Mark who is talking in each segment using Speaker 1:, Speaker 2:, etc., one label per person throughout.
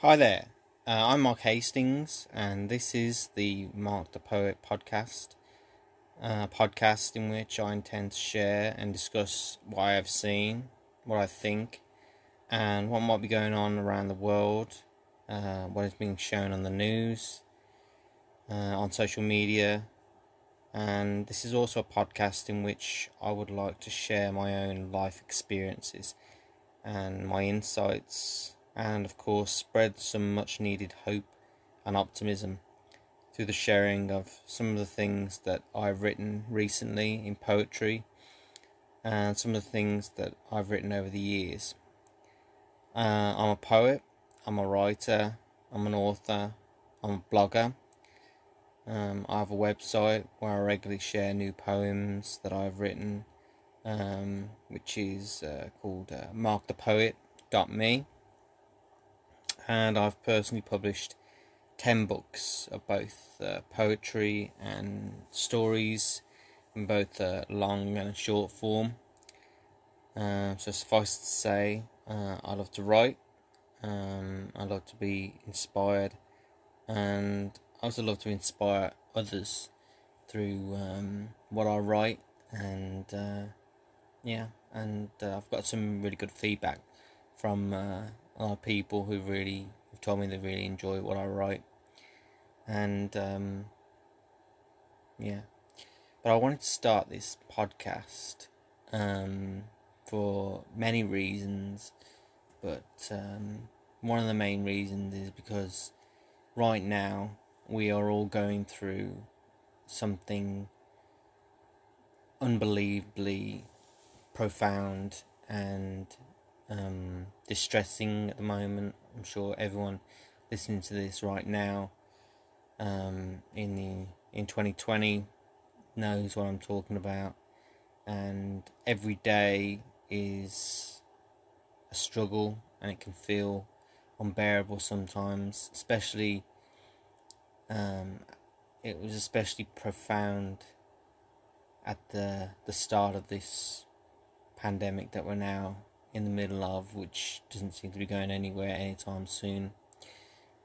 Speaker 1: Hi there, I'm Mark Hastings, and this is the Mark the Poet podcast, a podcast in which I intend to share and discuss what I have seen, what I think, and what might be going on around the world, what is being shown on the news, on social media, and this is also a podcast in which I would like to share my own life experiences and my insights, and of course spread some much needed hope and optimism through the sharing of some of the things that I've written recently in poetry and some of the things that I've written over the years. I'm a poet, I'm a writer, I'm an author, I'm a blogger. I have a website where I regularly share new poems that I've written, which is called markthepoet.me, and I've personally published 10 books of both poetry and stories in both long and short form. So suffice to say, I love to write, I love to be inspired, and I also love to inspire others through what I write, and I've got some really good feedback from a lot of people who really have told me they really enjoy what I write, and but I wanted to start this podcast for many reasons, but one of the main reasons is because right now we are all going through something unbelievably profound and distressing at the moment. I'm sure everyone listening to this right now in 2020 knows what I'm talking about, and every day is a struggle, and it can feel unbearable sometimes. Especially, it was especially profound at the start of this pandemic that we're now in the middle of, which doesn't seem to be going anywhere anytime soon,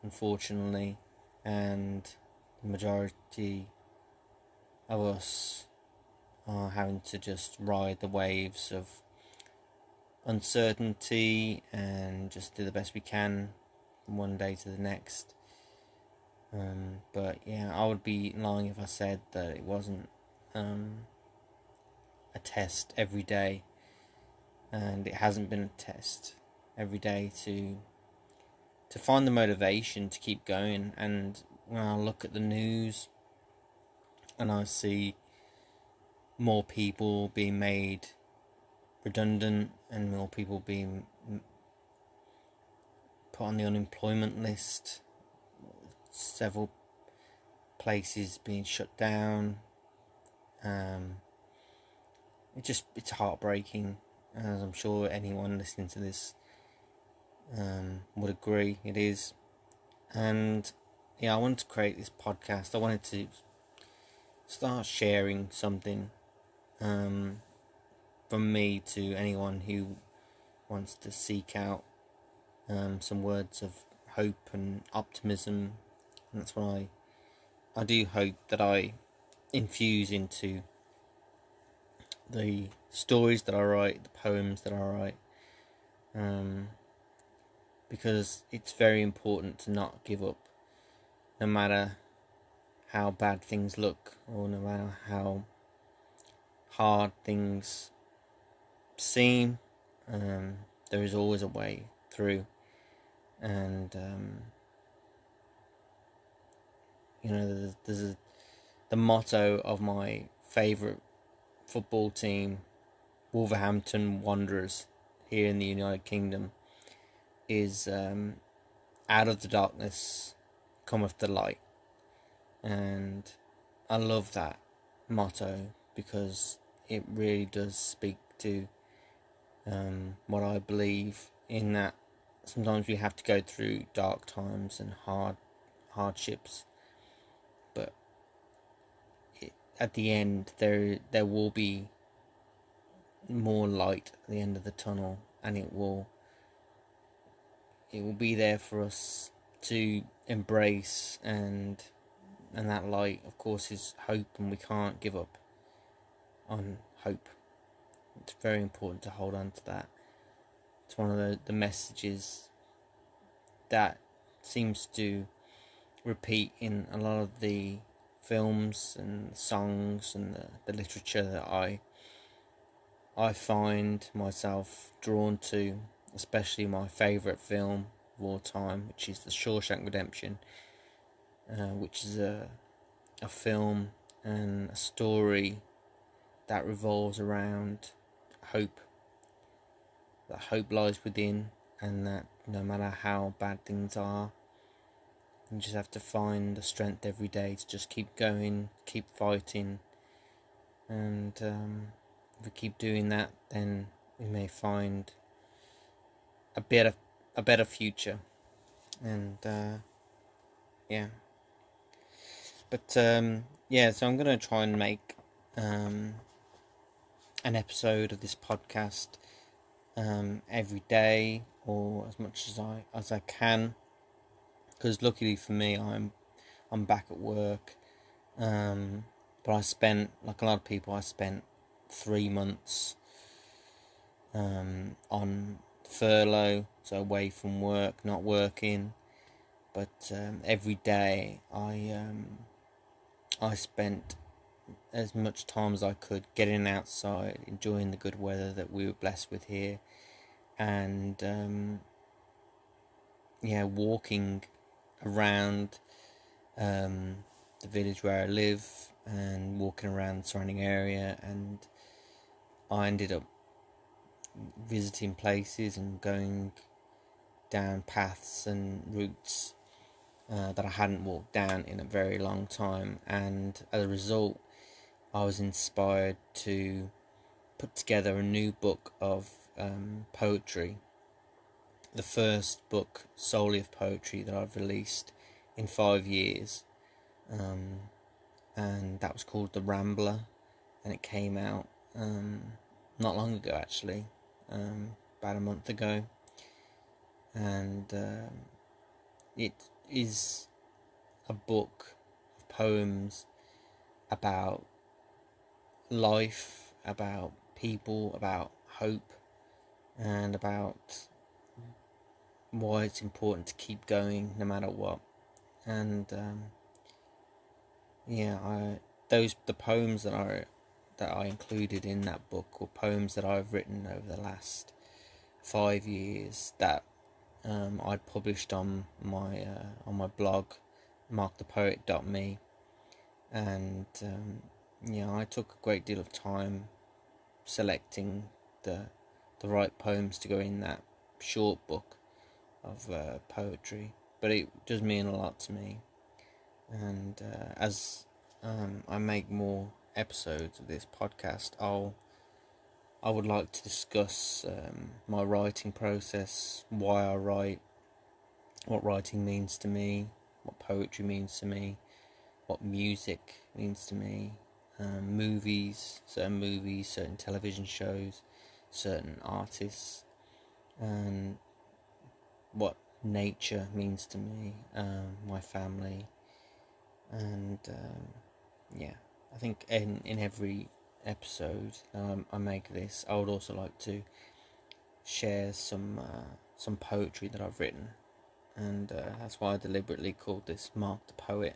Speaker 1: unfortunately, and the majority of us are having to just ride the waves of uncertainty and just do the best we can from one day to the next. But yeah, I would be lying if I said that it wasn't a test every day, and it hasn't been a test every day to find the motivation to keep going. And when I look at the news and I see more people being made redundant and more people being put on the unemployment list, several places being shut down, it's heartbreaking, as I'm sure anyone listening to this would agree it is. And I wanted to create this podcast. I wanted to start sharing something from me to anyone who wants to seek out some words of hope and optimism. And that's what I do hope that I infuse into the stories that I write, the poems that I write, because it's very important to not give up, no matter how bad things look, or no matter how hard things seem. There is always a way through, and there's the motto of my favourite football team, Wolverhampton Wanderers, here in the United Kingdom, is out of the darkness cometh the light. And I love that motto because it really does speak to what I believe in, that sometimes we have to go through dark times and hardships, but at the end there will be more light at the end of the tunnel, and it will be there for us to embrace, and that light, of course, is hope, and we can't give up on hope. It's very important to hold on to that. It's one of the messages that seems to repeat in a lot of the films and songs and the literature that I find myself drawn to, especially my favourite film of all time, which is The Shawshank Redemption, which is a film and a story that revolves around hope. That hope lies within, and that no matter how bad things are, you just have to find the strength every day to just keep going, keep fighting, and if we keep doing that, then we may find a better future. And yeah, but yeah, so I'm gonna try and make an episode of this podcast every day, or as much as I can, because luckily for me, I'm back at work. But I spent, like a lot of people, I spent 3 months on furlough, so away from work, not working. But every day I spent as much time as I could getting outside, enjoying the good weather that we were blessed with here, and walking around the village where I live, and walking around the surrounding area. And I ended up visiting places and going down paths and routes that I hadn't walked down in a very long time, and as a result I was inspired to put together a new book of poetry, the first book solely of poetry that I've released in 5 years, and that was called The Rambler, and it came out not long ago, actually, about a month ago. And it is a book of poems about life, about people, about hope, and about why it's important to keep going no matter what. And the poems that I included in that book were poems that I've written over the last 5 years that I'd published on my blog, markthepoet.me. And I took a great deal of time selecting the right poems to go in that short book of poetry, but it does mean a lot to me. And as I make more episodes of this podcast, I would like to discuss my writing process, why I write, what writing means to me, what poetry means to me, what music means to me, certain television shows, certain artists, and what nature means to me, my family. And I think in every episode I make this, I would also like to share some poetry that I've written, and that's why I deliberately called this Mark the Poet,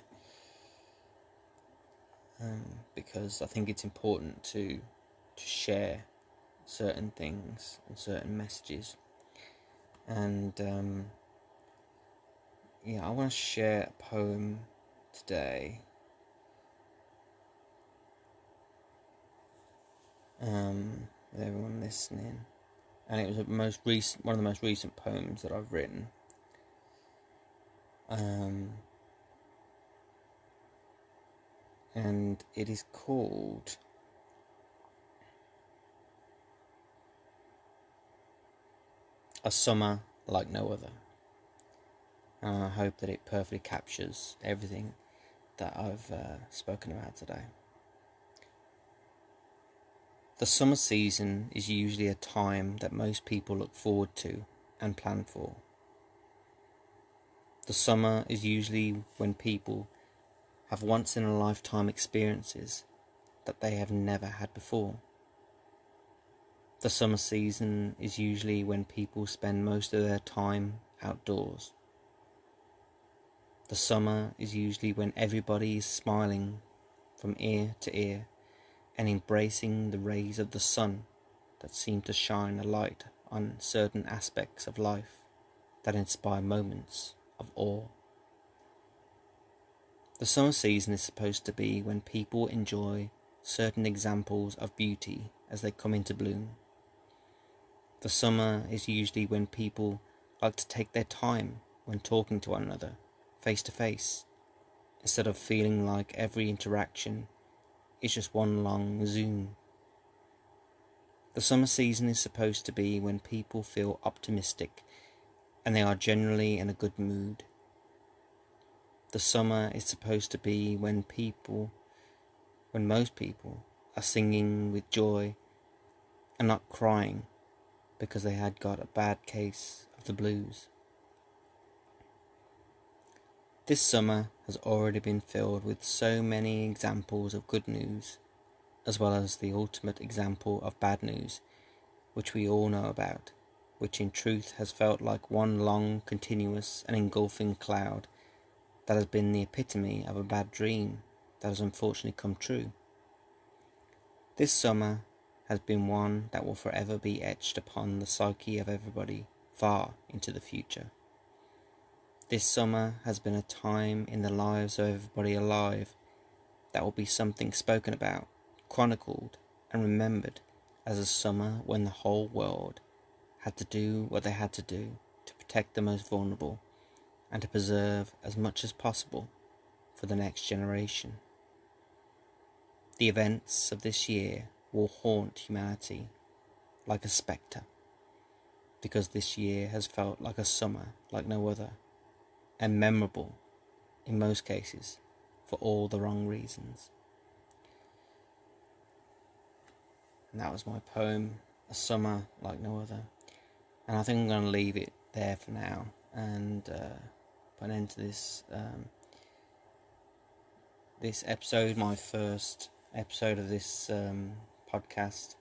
Speaker 1: because I think it's important to share certain things and certain messages. And I want to share a poem today with everyone listening, and it was one of the most recent poems that I've written. And it is called A Summer Like No Other. And I hope that it perfectly captures everything that I've spoken about today. The summer season is usually a time that most people look forward to and plan for. The summer is usually when people have once in a lifetime experiences that they have never had before. The summer season is usually when people spend most of their time outdoors. The summer is usually when everybody is smiling from ear to ear and embracing the rays of the sun that seem to shine a light on certain aspects of life that inspire moments of awe. The summer season is supposed to be when people enjoy certain examples of beauty as they come into bloom. The summer is usually when people like to take their time when talking to one another, face to face, instead of feeling like every interaction is just one long Zoom. The summer season is supposed to be when people feel optimistic and they are generally in a good mood. The summer is supposed to be when most people are singing with joy and not crying because they had got a bad case of the blues. This summer has already been filled with so many examples of good news, as well as the ultimate example of bad news, which we all know about, which in truth has felt like one long, continuous and engulfing cloud that has been the epitome of a bad dream that has unfortunately come true. This summer has been one that will forever be etched upon the psyche of everybody far into the future. This summer has been a time in the lives of everybody alive that will be something spoken about, chronicled and remembered as a summer when the whole world had to do what they had to do to protect the most vulnerable and to preserve as much as possible for the next generation. The events of this year will haunt humanity like a spectre, because this year has felt like a summer like no other, and memorable in most cases for all the wrong reasons. And that was my poem, A Summer Like No Other. And I think I'm going to leave it there for now and put an end to this this episode, my first episode of this podcast.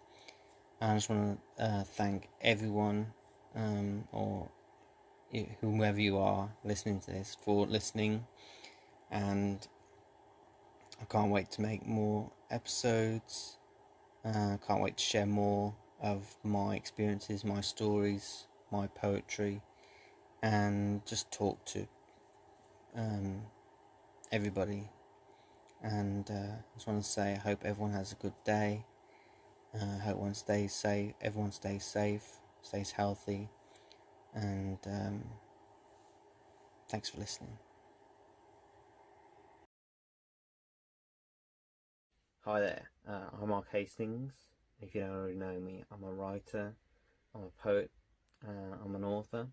Speaker 1: And I just want to thank everyone or whomever you are listening to this for listening, and I can't wait to make more episodes. Can't wait to share more of my experiences, my stories, my poetry, and just talk to everybody. And I just want to say I hope everyone has a good day. I hope everyone stays safe, stays healthy, and thanks for listening. Hi there, I'm Mark Hastings. If you don't already know me, I'm a writer, I'm a poet, I'm an author.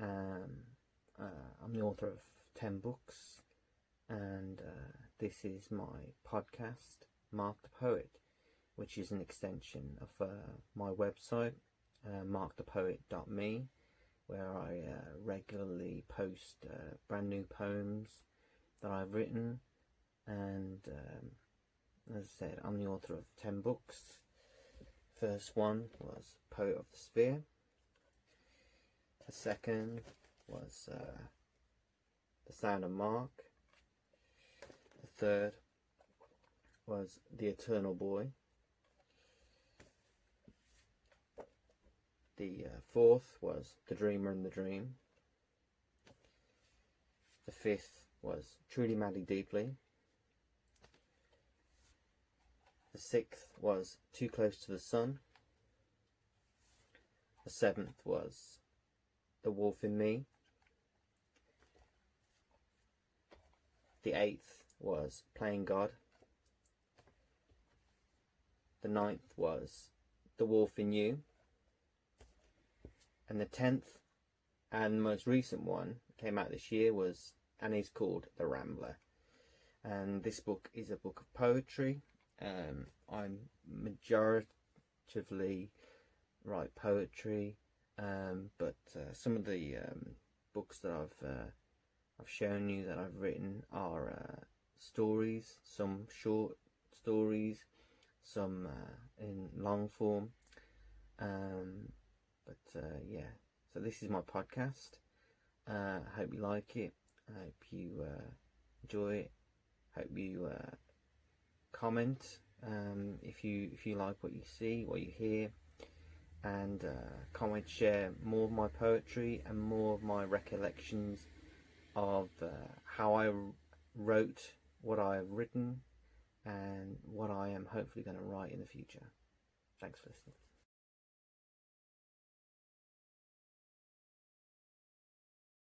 Speaker 1: I'm the author of 10 books, and this is my podcast, Mark the Poet, which is an extension of my website, markthepoet.me, where I regularly post brand new poems that I've written. And as I said, I'm the author of 10 books. First one was Poet of the Sphere. The second was The Sound of Mark. The third was The Eternal Boy. The fourth was The Dreamer and the Dream. The fifth was Truly Madly Deeply. The sixth was Too Close to the Sun. The seventh was The Wolf in Me. The eighth was Playing God. The ninth was The Wolf in You. And the 10th and most recent one came out this year and is called The Rambler. And this book is a book of poetry. I majoritively write poetry, but some of the books that I've shown you that I've written are stories, some short stories, some in long form. Yeah, so this is my podcast. I hope you like it. I hope you enjoy it. Hope you comment if you like what you see, what you hear, and comment, share more of my poetry and more of my recollections of how I wrote what I've written and what I am hopefully going to write in the future. Thanks for listening.